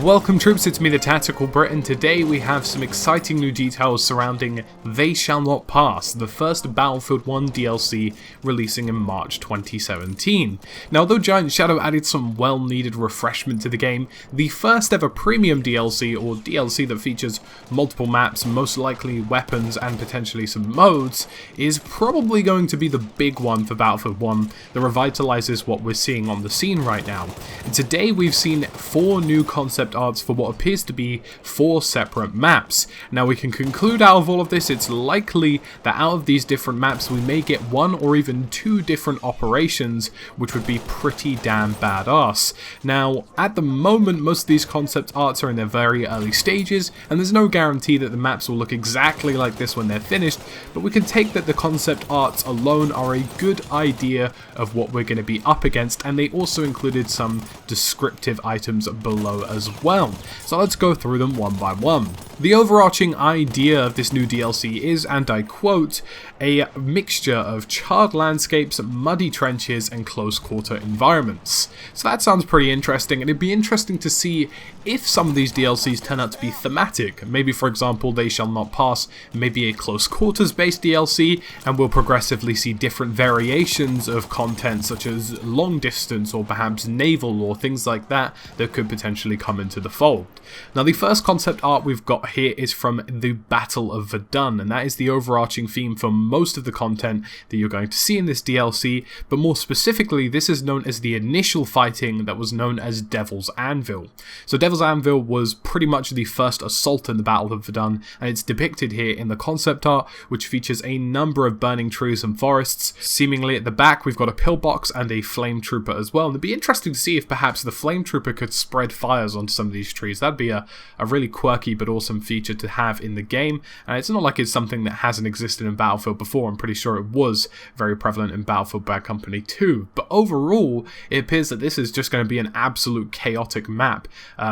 Welcome troops, it's me TheTacticalBrit, and today we have some exciting new details surrounding They Shall Not Pass, the first Battlefield 1 DLC releasing in March 2017. Now, although Giant Shadow added some well-needed refreshment to the game, the first ever premium DLC, or DLC that features multiple maps, most likely weapons and potentially some modes, is probably going to be the big one for Battlefield 1 that revitalizes what we're seeing on the scene right now. And today we've seen 4 new concept arts for what appears to be 4 separate maps. Now, we can conclude out of all of this, it's likely that out of these different maps we may get 1 or even 2 different operations, which would be pretty damn badass. Now, at the moment, most of these concept arts are in their very early stages, and there's no guarantee that the maps will look exactly like this when they're finished, but we can take that the concept arts alone are a good idea of what we're going to be up against, and they also included some descriptive items below as well. So let's go through them one by one. The overarching idea of this new DLC is, and I quote, a mixture of charred landscapes, muddy trenches, and close-quarter environments. So that sounds pretty interesting, and it'd be interesting to see if some of these DLCs turn out to be thematic. Maybe, for example, They Shall Not Pass, maybe a close-quarters-based DLC, and we'll progressively see different variations of content, such as long-distance, or perhaps naval, or things like that, that could potentially come into the fold. Now, the first concept art we've got here is from the Battle of Verdun, and that is the overarching theme for most of the content that you're going to see in this DLC, but more specifically, this is known as the initial fighting that was known as Devil's Anvil. So Devil's Anvil was pretty much the first assault in the Battle of Verdun, and it's depicted here in the concept art, which features a number of burning trees and forests. Seemingly at the back, we've got a pillbox and a flame trooper as well, and it'd be interesting to see if perhaps the flame trooper could spread fires onto some of these trees. That'd be a really quirky but awesome feature to have in the game, and it's not like it's something that hasn't existed in Battlefield before. I'm pretty sure it was very prevalent in Battlefield Bad Company 2, but overall it appears that this is just going to be an absolute chaotic map.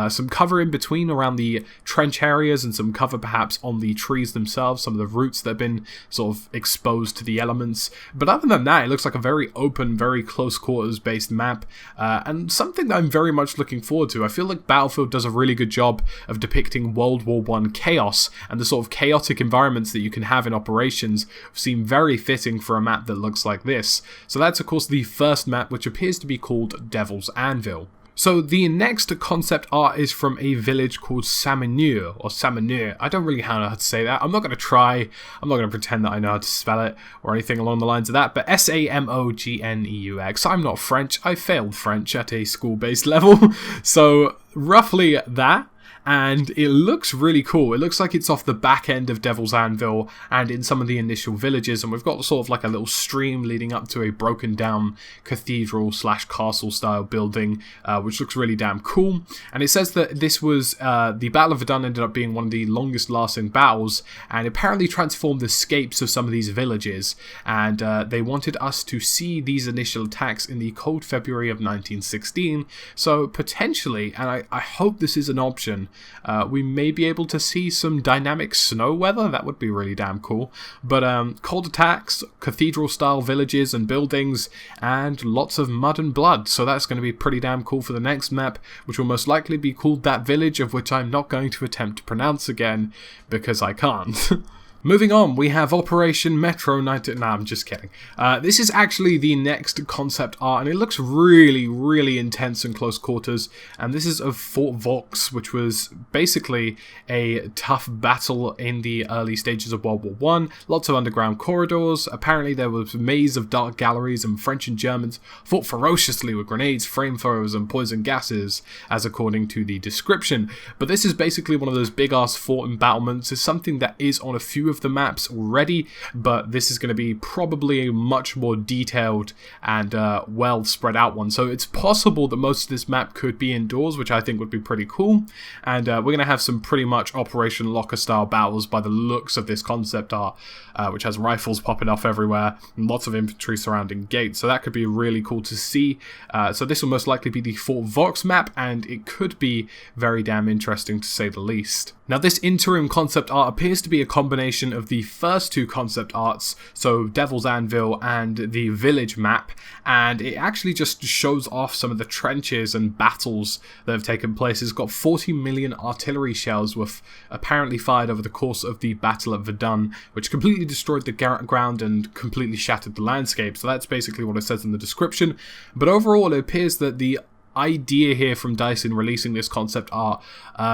Some cover in between around the trench areas, and some cover perhaps on the trees themselves, some of the roots that have been sort of exposed to the elements, but other than that it looks like a very open, very close quarters based map, and something that I'm very much looking forward to. I feel like Battlefield does a really good job of depicting World War I chaos, and the sort of chaotic environments that you can have in operations seem very fitting for a map that looks like this. So that's of course the first map, which appears to be called Devil's Anvil. So the next concept art is from a village called Samanur, or Samanur. I don't really know how to say that. I'm not going to try. I'm not going to pretend that I know how to spell it or anything along the lines of that, but Samogneux. I'm not French. I failed French at a school-based level. So roughly that. And it looks really cool. It looks like it's off the back end of Devil's Anvil and in some of the initial villages, and we've got sort of like a little stream leading up to a broken down cathedral / castle style building, which looks really damn cool. And it says that this was the Battle of Verdun ended up being one of the longest lasting battles, and apparently transformed the scapes of some of these villages, and they wanted us to see these initial attacks in the cold February of 1916. So potentially, and I hope this is an option, we may be able to see some dynamic snow weather. That would be really damn cool. But cold attacks, cathedral-style villages and buildings, and lots of mud and blood. So that's going to be pretty damn cool for the next map, which will most likely be called That Village, of which I'm not going to attempt to pronounce again, because I can't. Moving on, we have Operation Metro 90... Nah, I'm just kidding. This is actually the next concept art, and it looks really, really intense and close quarters. And this is of Fort Vaux, which was basically a tough battle in the early stages of World War I. Lots of underground corridors. Apparently there was a maze of dark galleries, and French and Germans fought ferociously with grenades, flamethrowers, and poison gases, as according to the description. But this is basically one of those big-ass fort embattlements. It's something that is on a few of the maps already, but this is going to be probably a much more detailed and well spread out one. So it's possible that most of this map could be indoors, which I think would be pretty cool. And we're going to have some pretty much Operation Locker style battles by the looks of this concept art, which has rifles popping off everywhere and lots of infantry surrounding gates. So that could be really cool to see. So this will most likely be the Fort Vaux map, and it could be very damn interesting to say the least. Now, this interim concept art appears to be a combination addition of the first two concept arts, so Devil's Anvil and the village map, and it actually just shows off some of the trenches and battles that have taken place. It's got 40 million artillery shells apparently fired over the course of the Battle of Verdun, which completely destroyed the ground and completely shattered the landscape. So that's basically what it says in the description. But overall, it appears that the idea here from DICE in releasing this concept art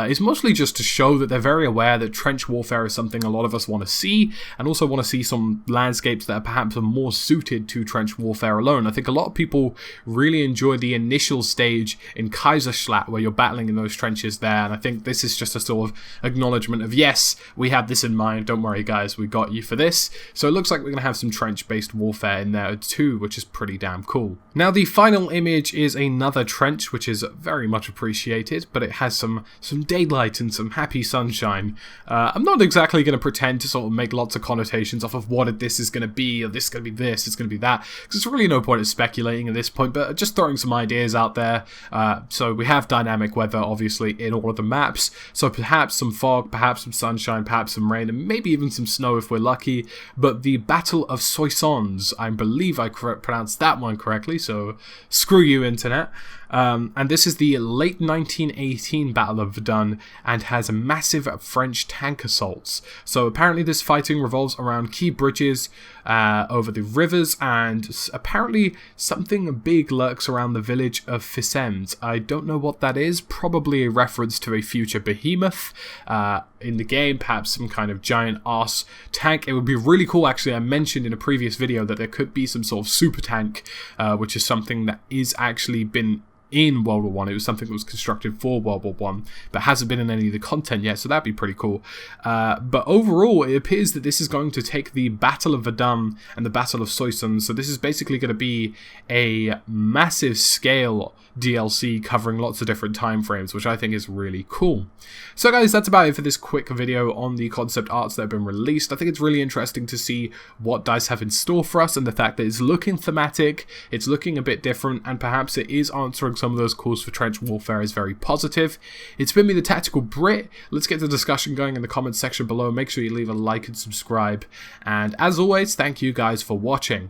is mostly just to show that they're very aware that trench warfare is something a lot of us want to see, and also want to see some landscapes that are perhaps more suited to trench warfare alone. I think a lot of people really enjoy the initial stage in Kaiserschlatt where you're battling in those trenches there, and I think this is just a sort of acknowledgement of, yes, we had this in mind, don't worry guys, we got you for this. So it looks like we're going to have some trench-based warfare in there too, which is pretty damn cool. Now the final image is another trench, which is very much appreciated, but it has some daylight and some happy sunshine. I'm not exactly going to pretend to sort of make lots of connotations off of what this is going to be, or this is going to be this, it's going to be that, because there's really no point in speculating at this point, but just throwing some ideas out there. So we have dynamic weather, obviously, in all of the maps, so perhaps some fog, perhaps some sunshine, perhaps some rain, and maybe even some snow if we're lucky. But the Battle of Soissons, I believe I pronounced that one correctly, so screw you, internet. And this is the late 1918 Battle of Verdun, and has massive French tank assaults. So apparently this fighting revolves around key bridges over the rivers, and apparently something big lurks around the village of Fisems. I don't know what that is, probably a reference to a future behemoth in the game, perhaps some kind of giant arse tank. It would be really cool, actually. I mentioned in a previous video that there could be some sort of super tank, which is something that is actually been in World War I. It was something that was constructed for World War I, but hasn't been in any of the content yet, so that'd be pretty cool. But overall, it appears that this is going to take the Battle of Verdun and the Battle of Soissons, so this is basically going to be a massive scale DLC covering lots of different time frames, which I think is really cool. So guys, that's about it for this quick video on the concept arts that have been released. I think it's really interesting to see what DICE have in store for us, and the fact that it's looking thematic, it's looking a bit different, and perhaps it is answering some of those calls for trench warfare is very positive. It's been me, the Tactical Brit. Let's get the discussion going in the comments section below. Make sure you leave a like and subscribe, and as always, thank you guys for watching.